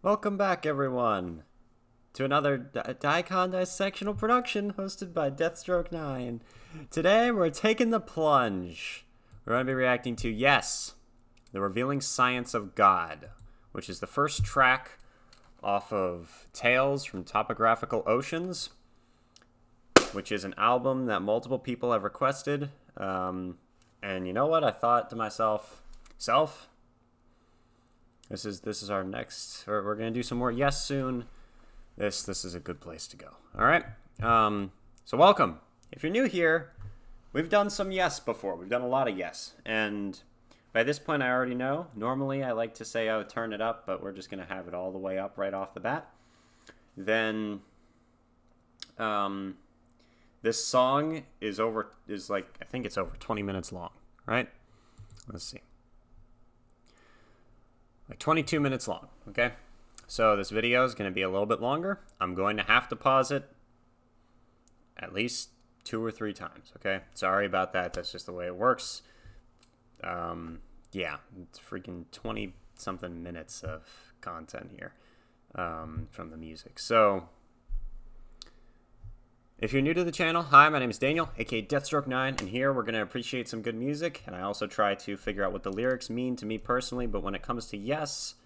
Welcome back, everyone, to another dicondissectional production hosted by Deathstroke9. Today, we're taking the plunge. We're going to be reacting to, yes, The Revealing Science of God, which is the first track off of Tales from Topographical Oceans, which is an album that multiple people have requested. And you know what? I thought to myself, This is our next. We're gonna do some more yes soon. This is a good place to go. All right. So welcome. If you're new here, we've done some yes before. We've done a lot of yes, and by this point, I already know. Normally, I like to say I would turn it up, but we're just gonna have it all the way up right off the bat. Then, this song is like I think it's over 20 minutes long. Right? Let's see. Like 22 minutes long, okay? So this video is going to be a little bit longer. I'm going to have to pause it at least 2 or 3 times, okay? Sorry about that. That's just the way it works. Yeah, it's freaking 20-something minutes of content here from the music. So if you're new to the channel, hi, my name is Daniel, aka Deathstroke9, and here we're going to appreciate some good music, and I also try to figure out what the lyrics mean to me personally, but when it comes to yes,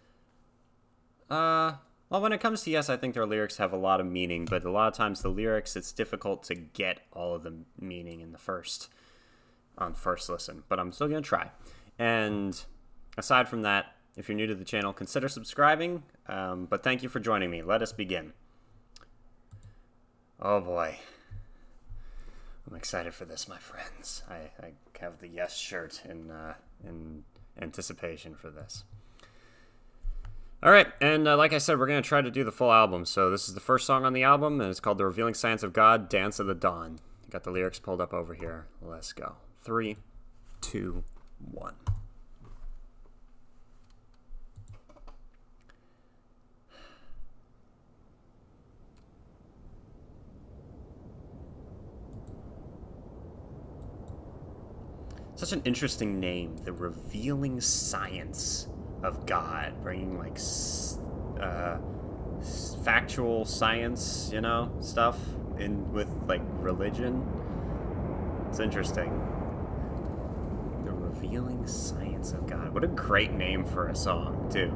when it comes to yes, I think their lyrics have a lot of meaning, but a lot of times the lyrics, it's difficult to get all of the meaning in the first listen, but I'm still going to try. And aside from that, if you're new to the channel, consider subscribing, but thank you for joining me. Let us begin. Oh boy. I'm excited for this, my friends. I have the yes shirt in anticipation for this. Alright, and like I said, we're going to try to do the full album. So this is the first song on the album, and it's called The Revealing Science of God, Dance of the Dawn. Got the lyrics pulled up over here. Let's go. 3, 2, 1. Such an interesting name, The Revealing Science of God, bringing like factual science, you know, stuff in with like religion. It's interesting. The Revealing Science of God. What a great name for a song, too.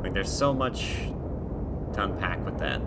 Like, there's so much to unpack with that.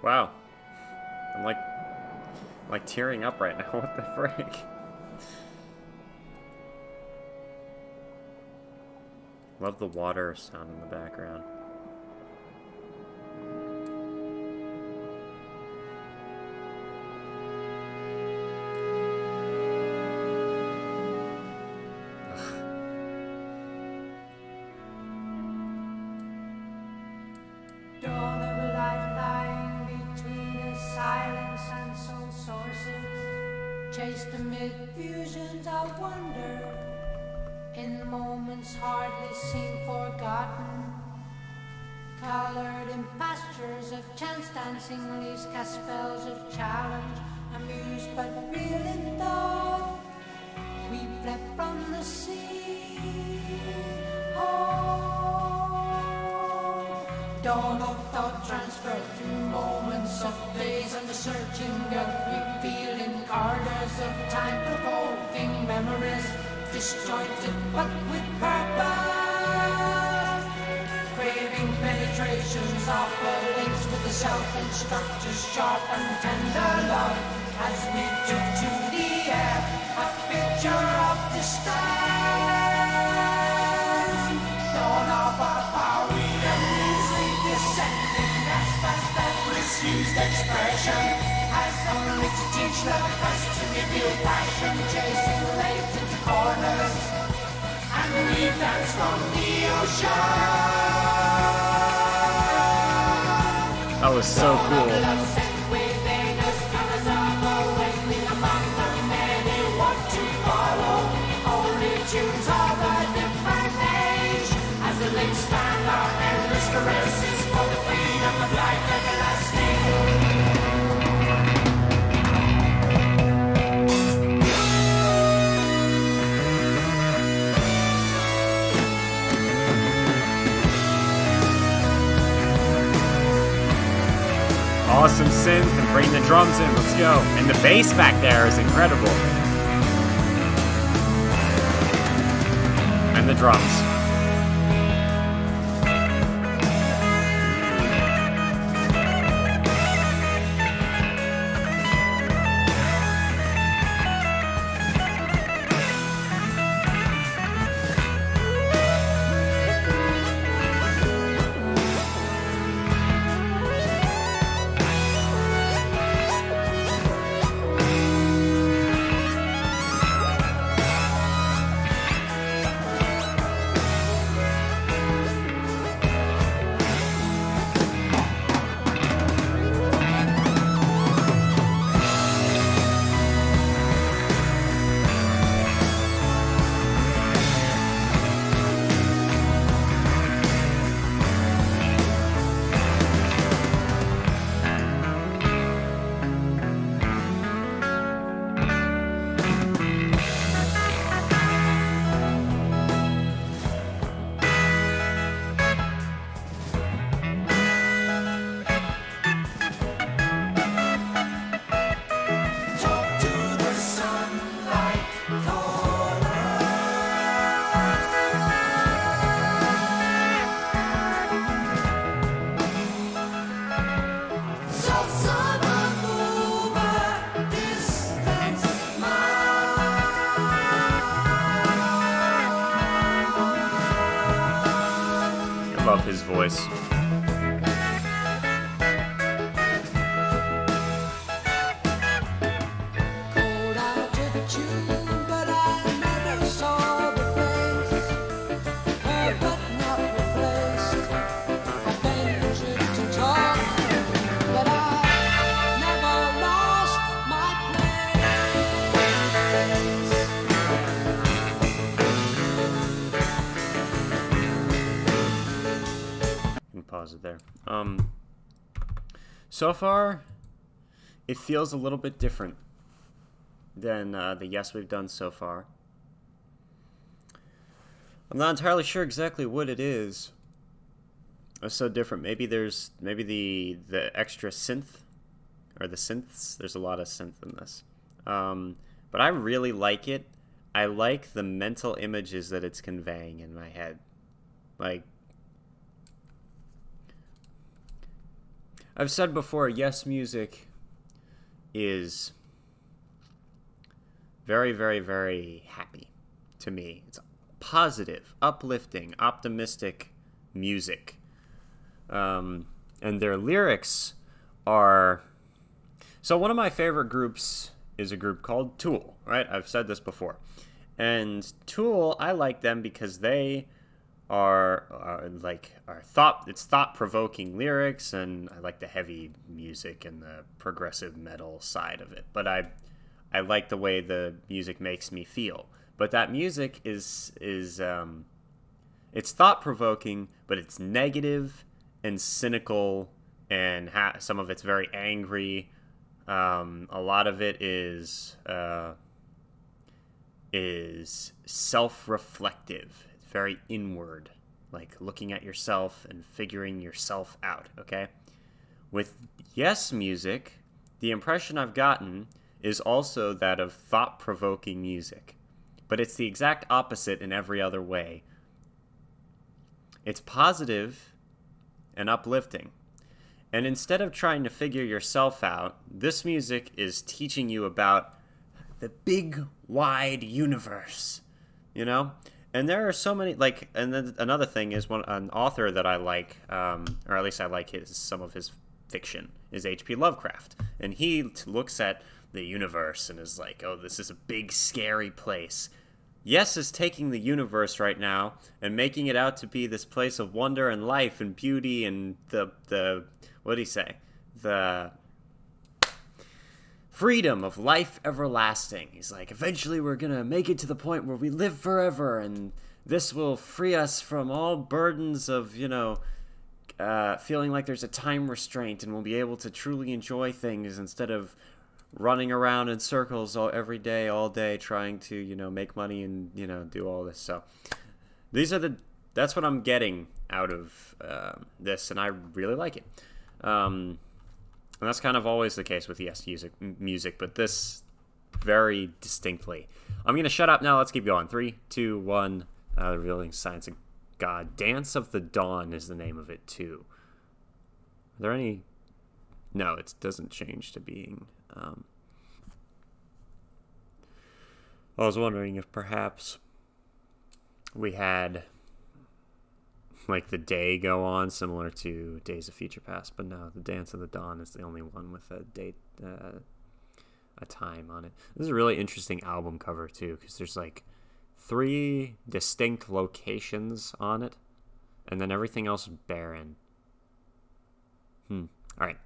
Wow. I'm like tearing up right now. What the frick? Love the water sound in the background. Chased amid fusions of wonder, in moments hardly seen forgotten, colored in pastures of chance dancing leaves cast spells of challenge, amused but real in thought. We fled from the sea. Dawn of thought transferred through moments of days under searching gut, revealing corridors of time, provoking memories, disjointed but with purpose, craving penetrations of the links with the self-instructors, sharp and tender love, as we took to the air. stand. Dawn of our power, we the music descending as fast as misused expression, as only to teach love us to reveal passion, chasing latent corners, and we dance from the ocean. That was so cool. Awesome synth and bring the drums in. Let's go. And the bass back there is incredible. And the drums. Love his voice. Pause it there. So far, it feels a little bit different than the Yes we've done so far. I'm not entirely sure exactly what it is. It's so different. Maybe there's the extra synth, or the synths. There's a lot of synth in this, but I really like it. I like the mental images that it's conveying in my head, like. I've said before, Yes music is very, very, very happy to me. It's positive, uplifting, optimistic music. And their lyrics are... So one of my favorite groups is a group called Tool, right? I've said this before. And Tool, I like them because they... it's thought-provoking lyrics, and I like the heavy music and the progressive metal side of it. But I like the way the music makes me feel. But that music is it's thought-provoking, but it's negative and cynical, and some of it's very angry. A lot of it is self-reflective. Very inward, like looking at yourself and figuring yourself out, okay? With Yes music, the impression I've gotten is also that of thought-provoking music, but it's the exact opposite in every other way. It's positive and uplifting, and instead of trying to figure yourself out, this music is teaching you about the big, wide universe, you know? And there are so many, like, and then another thing is an author that I like, or at least I like some of his fiction, is H.P. Lovecraft. And he looks at the universe and is like, oh, this is a big, scary place. Yes is taking the universe right now and making it out to be this place of wonder and life and beauty and the what did he say? The freedom of life everlasting. He's like, eventually we're going to make it to the point where we live forever, and this will free us from all burdens of, feeling like there's a time restraint, and we'll be able to truly enjoy things instead of running around in circles every day, all day, trying to, make money and, do all this. So that's what I'm getting out of this, and I really like it. And that's kind of always the case with music, but this very distinctly. I'm going to shut up now. Let's keep going. 3, 2, 1. The Revealing Science of God. Dance of the Dawn is the name of it, too. Are there any... No, it doesn't change to being... I was wondering if perhaps we had like the day go on similar to Days of Future Past, but no, the Dance of the Dawn is the only one with a date, a time on it. This is a really interesting album cover too, because there's like 3 distinct locations on it, and then everything else is barren. All right.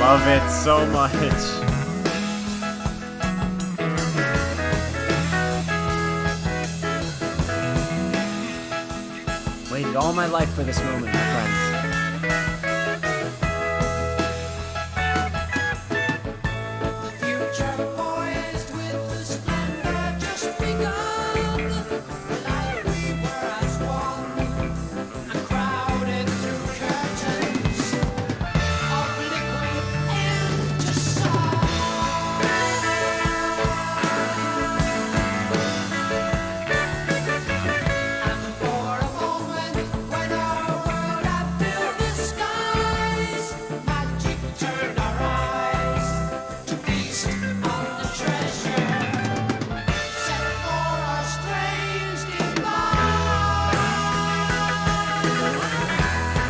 Love it so much. Waited all my life for this moment, my friends.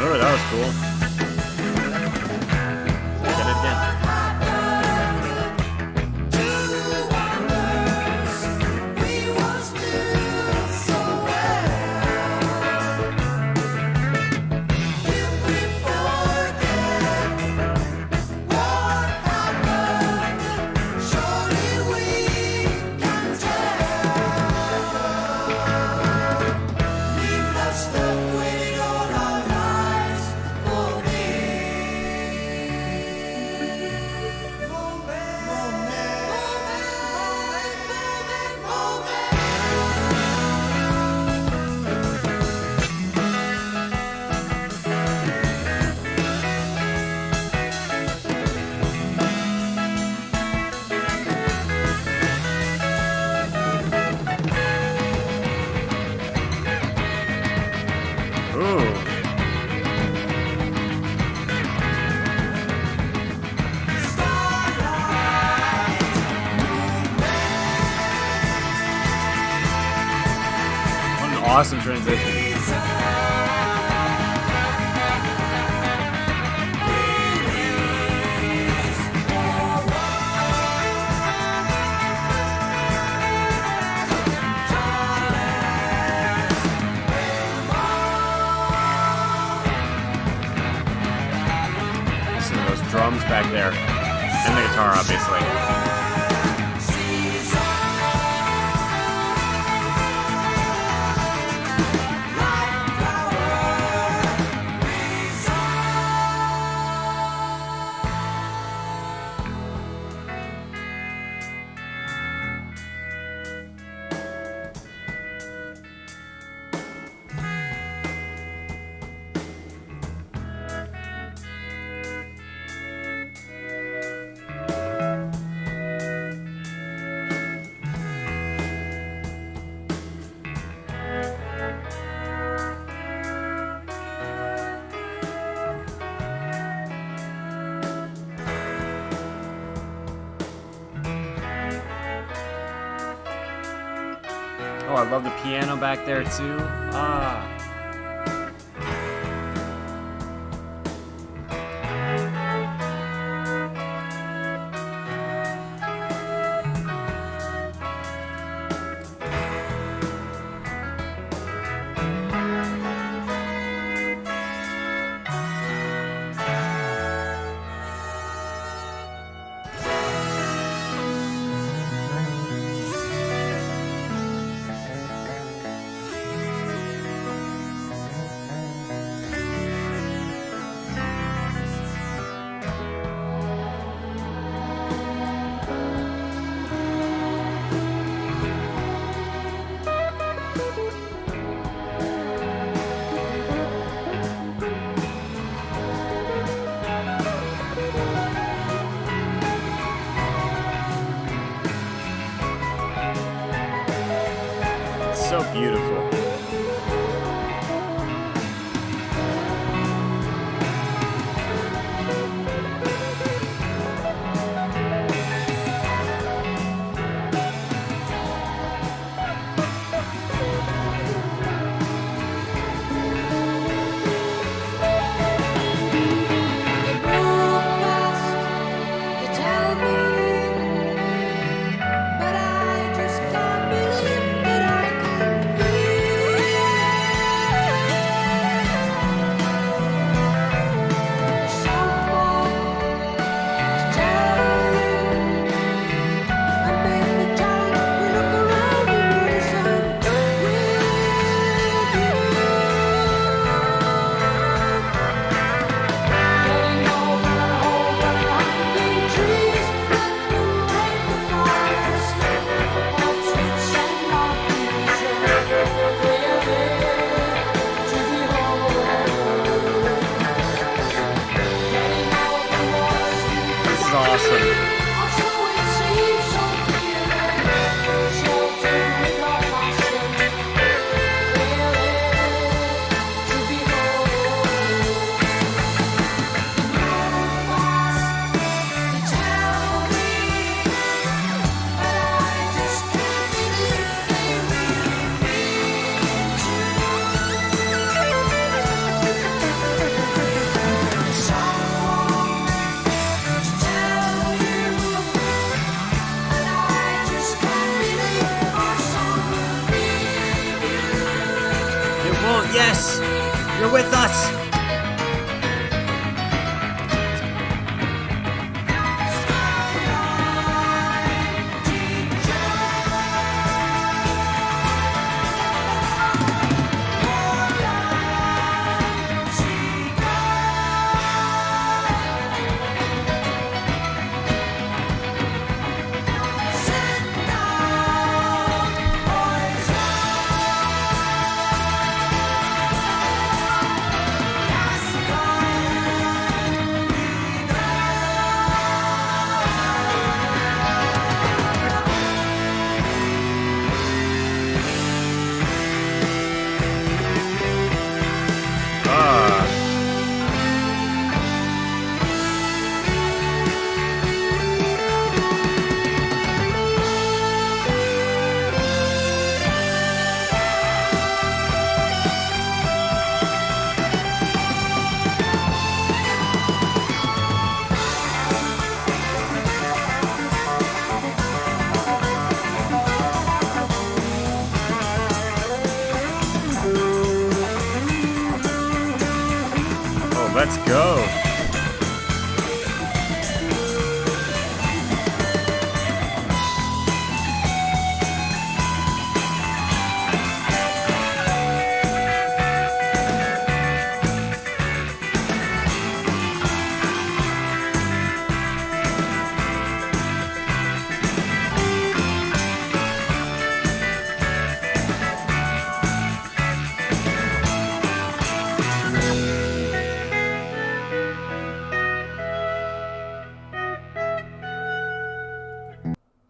Oh, that was cool. Get it again. Awesome transition. Listen to those drums back there. And the guitar, obviously. Oh, I love the piano back there too. Ah. So beautiful. Yes, you're with us. Let's go.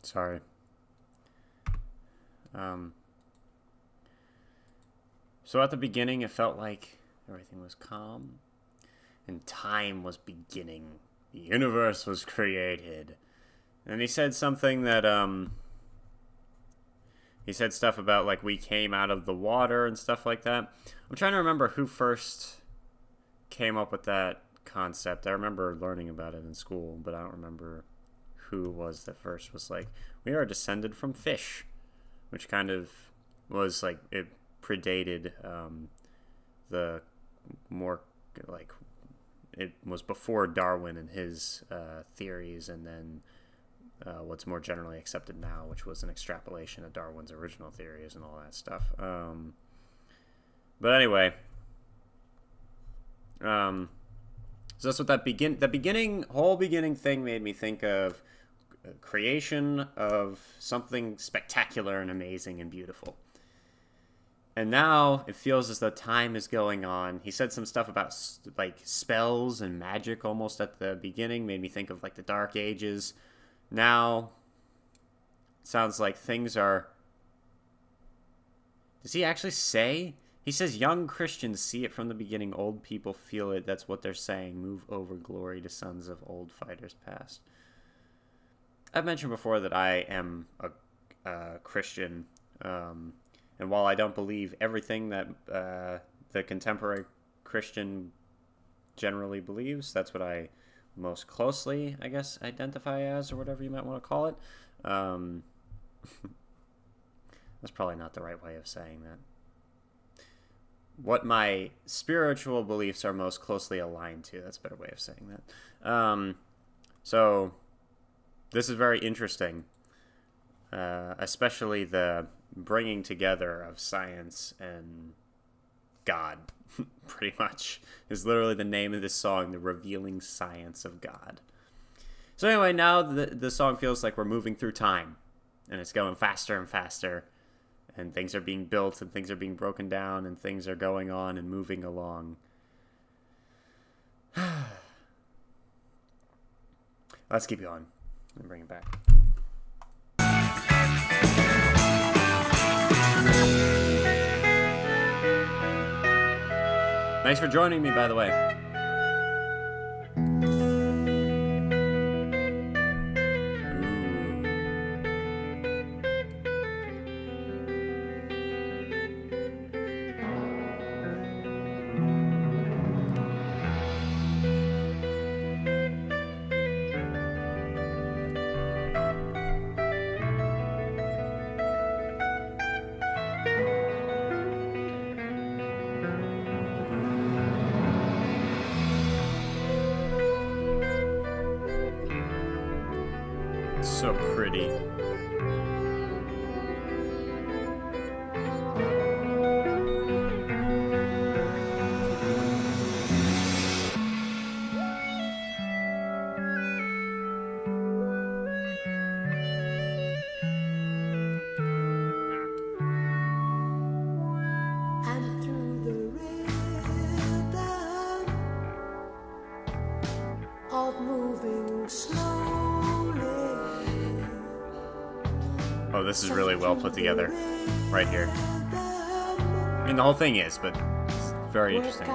Sorry. So at the beginning, it felt like everything was calm, and time was beginning. The universe was created. And he said something that, he said stuff about, like, we came out of the water and stuff like that. I'm trying to remember who first came up with that concept. I remember learning about it in school, but I don't remember who was that first was like, we are descended from fish, which kind of was like, it predated the more, like, it was before Darwin and his theories, and then what's more generally accepted now, which was an extrapolation of Darwin's original theories and all that stuff. But anyway, so that's what that whole beginning thing made me think of. Creation of something spectacular and amazing and beautiful. And now it feels as though time is going on. He said some stuff about like spells and magic almost at the beginning, made me think of like the Dark Ages. Now it sounds like things are... Does he actually say? He says young Christians see it from the beginning, old people feel it. That's what they're saying. Move over, glory to sons of old fighters past. I've mentioned before that I am a Christian, and while I don't believe everything that the contemporary Christian generally believes, that's what I most closely, I guess, identify as, or whatever you might want to call it. That's probably not the right way of saying that. What my spiritual beliefs are most closely aligned to, that's a better way of saying that. So... this is very interesting, especially the bringing together of science and God, pretty much, is literally the name of this song, The Revealing Science of God. So anyway, now the song feels like we're moving through time, and it's going faster and faster, and things are being built, and things are being broken down, and things are going on and moving along. Let's keep going. Let me bring it back. Thanks for joining me, by the way. So pretty. And through the rhythm of moving slowly. Oh, this is really well put together, right here. I mean, the whole thing is, but it's very interesting.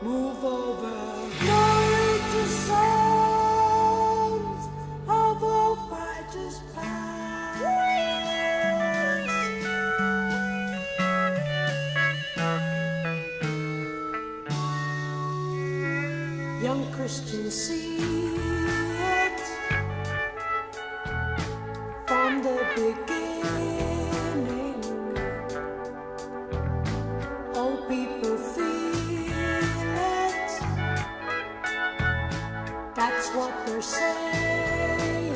Move over, glory to sons of all righteous past. Young Christians see it from the beginning. just what they're saying.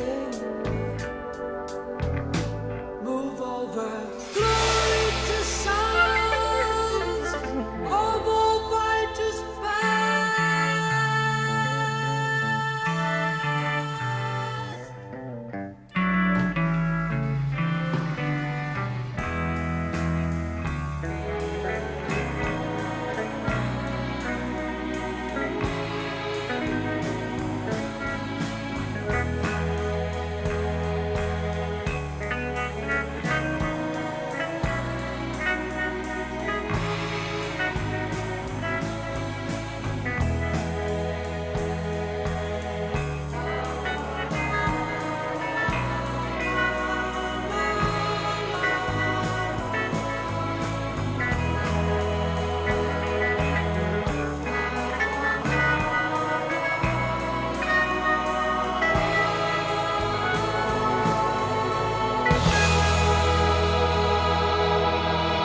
Move over. Glory to sons of all fighters past.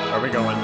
Where are we going?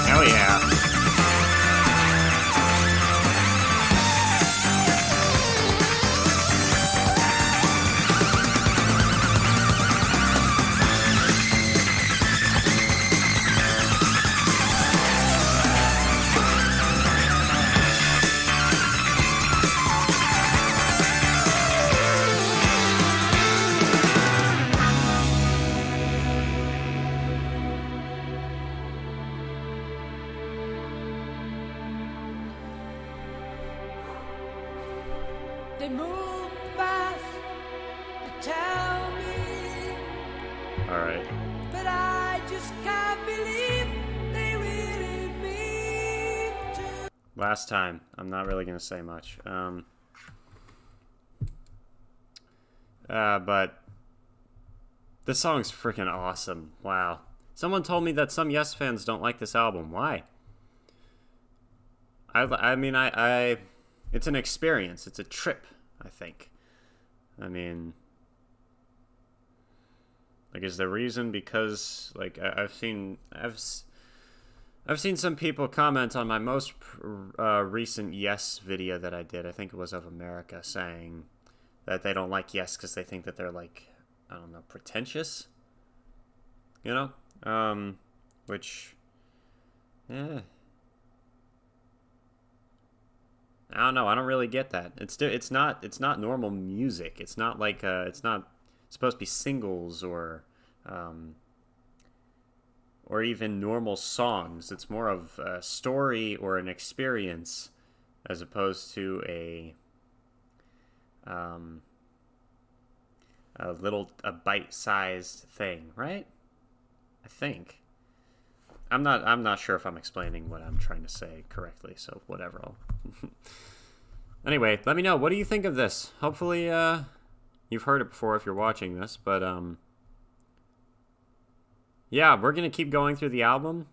Hell yeah. They move fast to tell me, Alright. but I just can't believe they really mean to. Last time. I'm not really going to say much. But this song's freaking awesome. Wow. Someone told me that some Yes fans don't like this album. Why? I mean, it's an experience. It's a trip, I think. I mean, like, is the reason because, like, I've seen some people comment on my most recent Yes video that I did. I think it was of America, saying that they don't like Yes because they think that they're, like, I don't know, pretentious. You know, which, yeah. I don't know. I don't really get that. It's not normal music. It's not like it's not supposed to be singles or even normal songs. It's more of a story or an experience as opposed to a bite-sized thing, right? I think. I'm not sure if I'm explaining what I'm trying to say correctly, so whatever. Anyway, let me know. What do you think of this? Hopefully, you've heard it before if you're watching this, but, yeah, we're going to keep going through the album,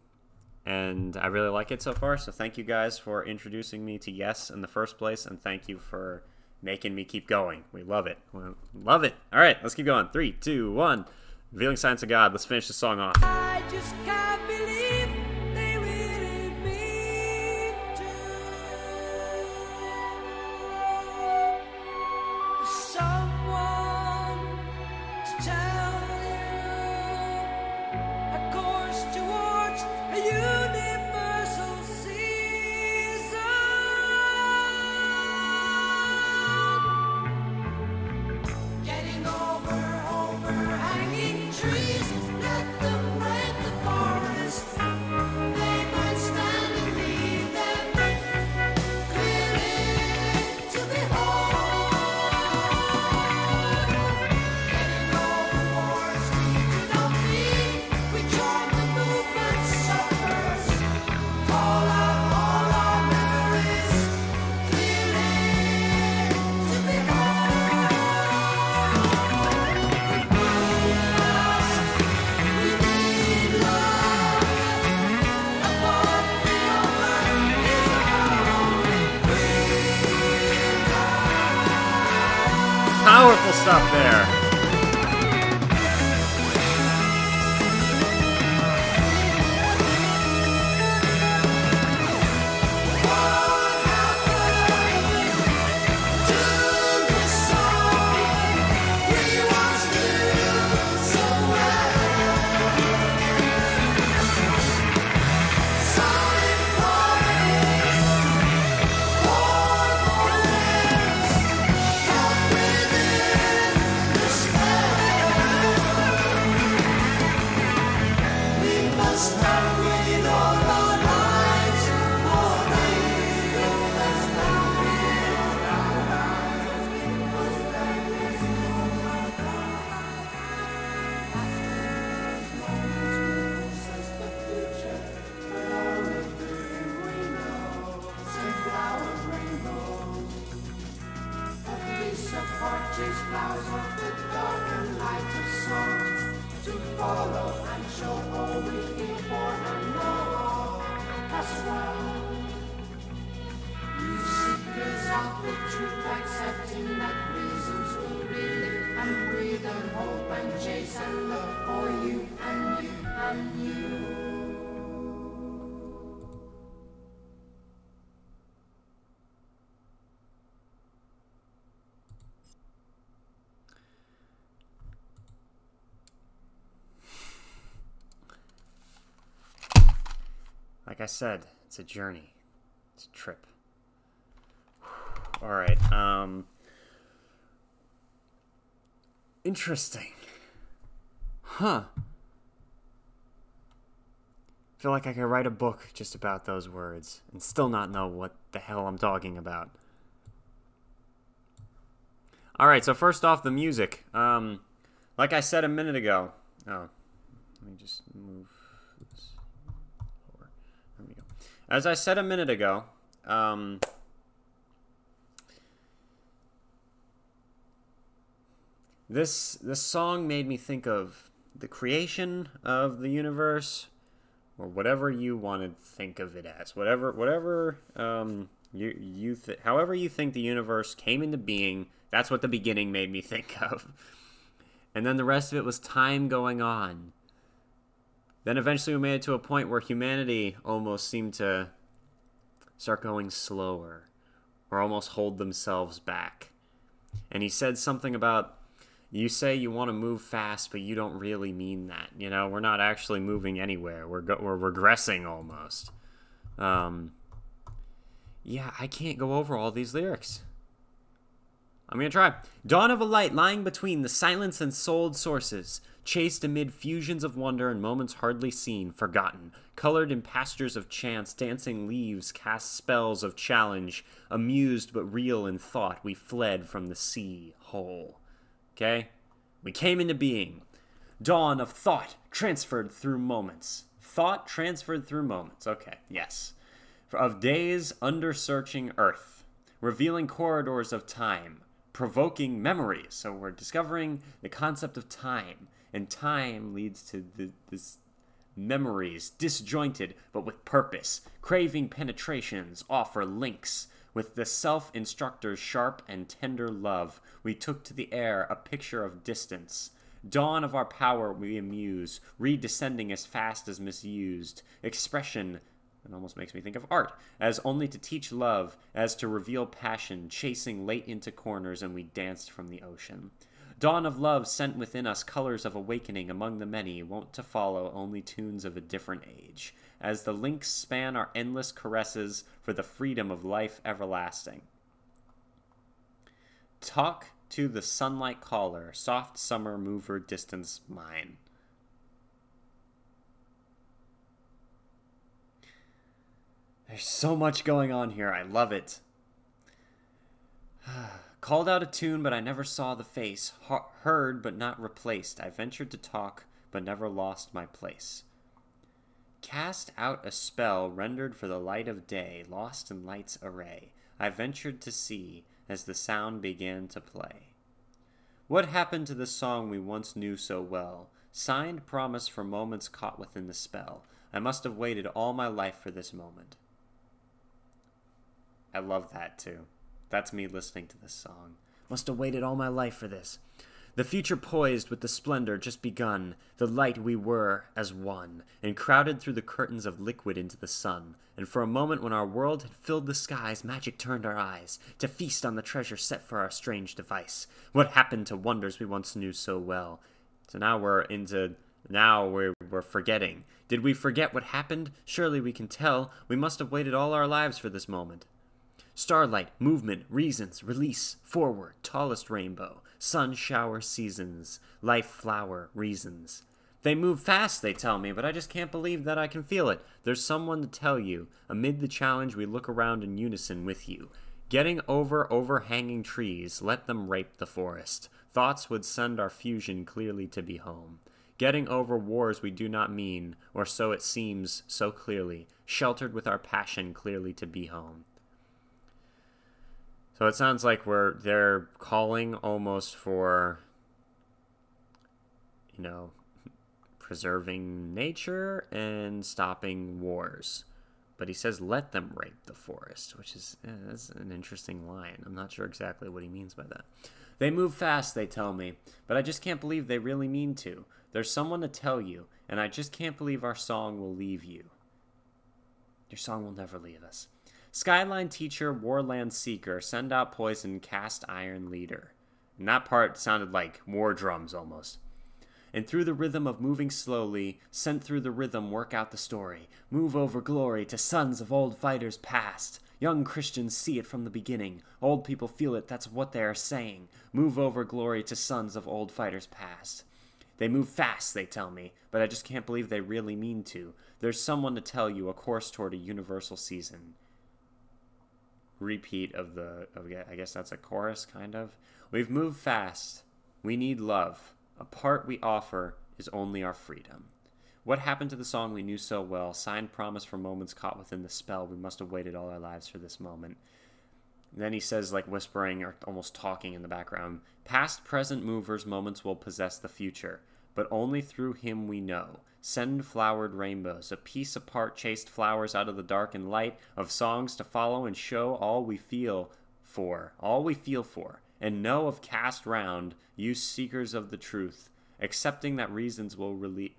and I really like it so far, so thank you guys for introducing me to Yes in the first place, and thank you for making me keep going. We love it. We love it. All right, let's keep going. 3, 2, 1. Revealing Science of God. Let's finish the song off. I just can't believe they really mean to. Someone to tell you a course towards a universal season. stuff there. Like I said, it's a journey. It's a trip. All right. Interesting. Huh. I feel like I could write a book just about those words and still not know what the hell I'm talking about. All right, so first off, the music. Like I said a minute ago. Oh, let me just move this over. There we go. As I said a minute ago, this song made me think of the creation of the universe, or whatever you want to think of it as. However you think the universe came into being, that's what the beginning made me think of. And then the rest of it was time going on. Then eventually we made it to a point where humanity almost seemed to start going slower, or almost hold themselves back. And he said something about, you say you want to move fast, but you don't really mean that. You know, we're not actually moving anywhere. We're regressing almost. Yeah, I can't go over all these lyrics. I'm going to try. Dawn of a light lying between the silence and souled sources, chased amid fusions of wonder and moments hardly seen, forgotten, colored in pastures of chance, dancing leaves cast spells of challenge, amused but real in thought, we fled from the sea whole. Okay? We came into being. Dawn of thought transferred through moments. Thought transferred through moments. Okay, yes. Of days under-searching earth, revealing corridors of time, provoking memories. So we're discovering the concept of time, and time leads to this memories, disjointed but with purpose. Craving penetrations offer links. With the self-instructor's sharp and tender love, we took to the air a picture of distance. Dawn of our power we amuse, redescending as fast as misused. Expression, it almost makes me think of art, as only to teach love, as to reveal passion, chasing late into corners, and we danced from the ocean. Dawn of love sent within us colors of awakening among the many, wont to follow only tunes of a different age, as the links span our endless caresses for the freedom of life everlasting. Talk to the sunlight caller, soft summer mover distance mine. There's so much going on here. I love it. Called out a tune, but I never saw the face. Heard, but not replaced. I ventured to talk, but never lost my place. Cast out a spell, rendered for the light of day, lost in light's array. I ventured to see, as the sound began to play. What happened to the song we once knew so well? Signed promise for moments caught within the spell. I must have waited all my life for this moment. I love that, too. That's me listening to this song. Must have waited all my life for this. The future poised with the splendor just begun, the light we were as one, and crowded through the curtains of liquid into the sun. And for a moment when our world had filled the skies, magic turned our eyes, to feast on the treasure set for our strange device. What happened to wonders we once knew so well? So now we're forgetting. Did we forget what happened? Surely we can tell. We must have waited all our lives for this moment. Starlight, movement, reasons, release, forward, tallest rainbow, sun shower seasons, life flower, reasons. They move fast, they tell me, but I just can't believe that I can feel it. There's someone to tell you. Amid the challenge, we look around in unison with you. Getting over overhanging trees, let them rape the forest. Thoughts would send our fusion clearly to be home. Getting over wars we do not mean, or so it seems so clearly, sheltered with our passion clearly to be home. So it sounds like they're calling almost for, preserving nature and stopping wars. But he says, let them rape the forest, which is that's an interesting line. I'm not sure exactly what he means by that. They move fast, they tell me, but I just can't believe they really mean to. There's someone to tell you, and I just can't believe our song will leave you. Your song will never leave us. Skyline teacher, warland seeker, send out poison, cast iron leader. And that part sounded like war drums almost. And through the rhythm of moving slowly, sent through the rhythm, work out the story. Move over glory to sons of old fighters past. Young Christians see it from the beginning. Old people feel it, that's what they are saying. Move over glory to sons of old fighters past. They move fast, they tell me, but I just can't believe they really mean to. There's someone to tell you, a course toward a universal season. Repeat of I guess that's a chorus, kind of. We've moved fast. We need love. A part we offer is only our freedom. What happened to the song we knew so well? Signed promise for moments caught within the spell. We must have waited all our lives for this moment. And then he says, like whispering or almost talking in the background, past, present movers, moments will possess the future, but only through him we know. Send flowered rainbows, a piece apart chased flowers out of the dark and light of songs to follow and show all we feel for, and know of cast round, you seekers of the truth, accepting that reasons will relive,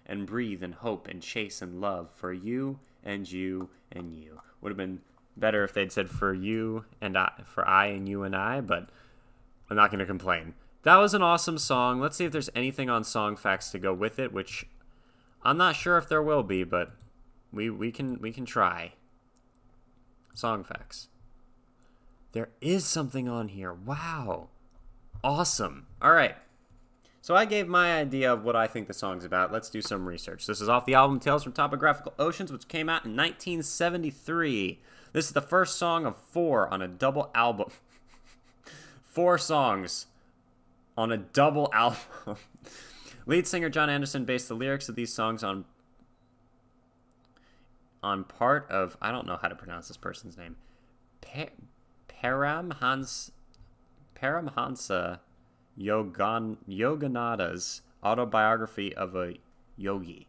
and breathe and hope and chase and love for you and you and you. Would have been better if they'd said for you and I, for I and you and I, but I'm not going to complain. That was an awesome song. Let's see if there's anything on Song Facts to go with it, which I'm not sure if there will be, but we can try. Song Facts. There is something on here. Wow. Awesome. All right. So I gave my idea of what I think the song's about. Let's do some research. This is off the album Tales from Topographical Oceans, which came out in 1973. This is the first song of 4 on a double album. 4 songs on a double album. Lead singer John Anderson based the lyrics of these songs on part of, I don't know how to pronounce this person's name, Paramhansa Yoganada's autobiography of a yogi.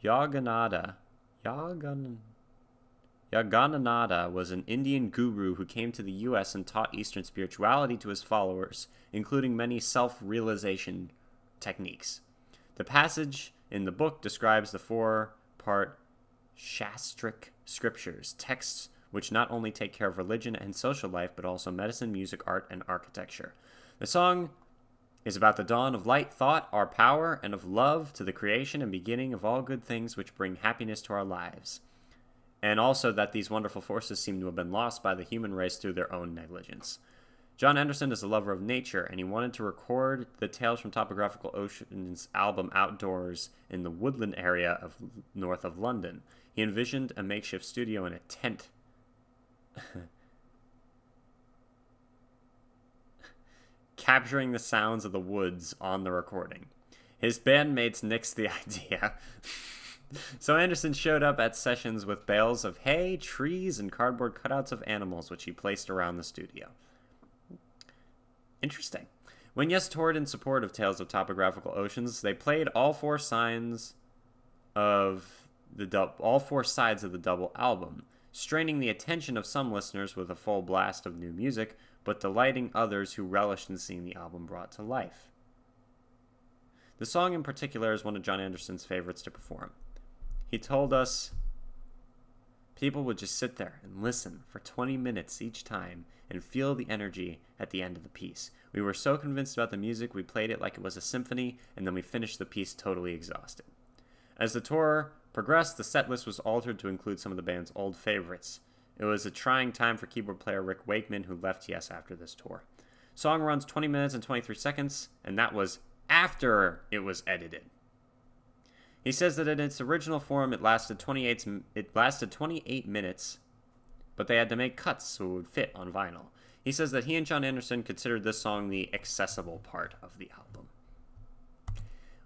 Yogananda was an Indian guru who came to the U.S. and taught Eastern spirituality to his followers, including many self-realization techniques. The passage in the book describes the 4-part Shastric scriptures, texts which not only take care of religion and social life, but also medicine, music, art, and architecture. The song is about the dawn of light, thought, our power, and of love to the creation and beginning of all good things which bring happiness to our lives. And also that these wonderful forces seem to have been lost by the human race through their own negligence. John Anderson is a lover of nature, and he wanted to record the Tales from Topographical Oceans album outdoors in the woodland area north of London. He envisioned a makeshift studio in a tent. Capturing the sounds of the woods on the recording. His bandmates nixed the idea. So Anderson showed up at sessions with bales of hay, trees, and cardboard cutouts of animals, which he placed around the studio. Interesting. When Yes toured in support of Tales of Topographical Oceans, they played all 4 sides of the double album. straining the attention of some listeners with a full blast of new music, but delighting others who relished in seeing the album brought to life. The song in particular is one of John Anderson's favorites to perform. He told us people would just sit there and listen for 20 minutes each time and feel the energy at the end of the piece. We were so convinced about the music, we played it like it was a symphony, and then we finished the piece totally exhausted. As the tour progressed, the set list was altered to include some of the band's old favorites. It was a trying time for keyboard player Rick Wakeman, who left Yes after this tour. Song runs 20 minutes and 23 seconds, and that was after it was edited. He says that in its original form, it lasted 28 minutes, but they had to make cuts so it would fit on vinyl. He says that he and John Anderson considered this song the accessible part of the album.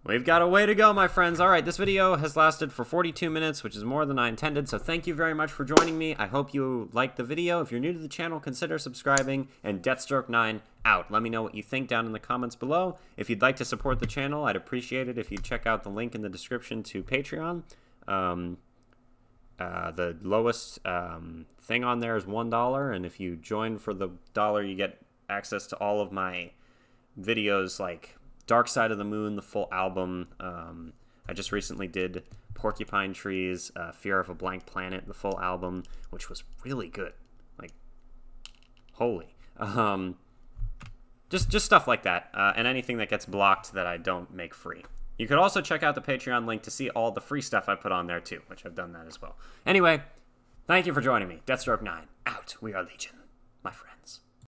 We've got a way to go, my friends. All right, this video has lasted for 42 minutes, which is more than I intended, so thank you very much for joining me. I hope you liked the video. If you're new to the channel, consider subscribing, and Deathstroke9 out. Let me know what you think down in the comments below. If you'd like to support the channel, I'd appreciate it if you'd check out the link in the description to Patreon. The lowest thing on there is $1, and if you join for the $1, you get access to all of my videos, like Dark Side of the Moon, the full album. I just recently did Porcupine Trees, Fear of a Blank Planet, the full album, which was really good. Like, holy. Just stuff like that, and anything that gets blocked that I don't make free. You could also check out the Patreon link to see all the free stuff I put on there too, which I've done that as well. Anyway, thank you for joining me. Deathstroke9 out. We are Legion, my friends.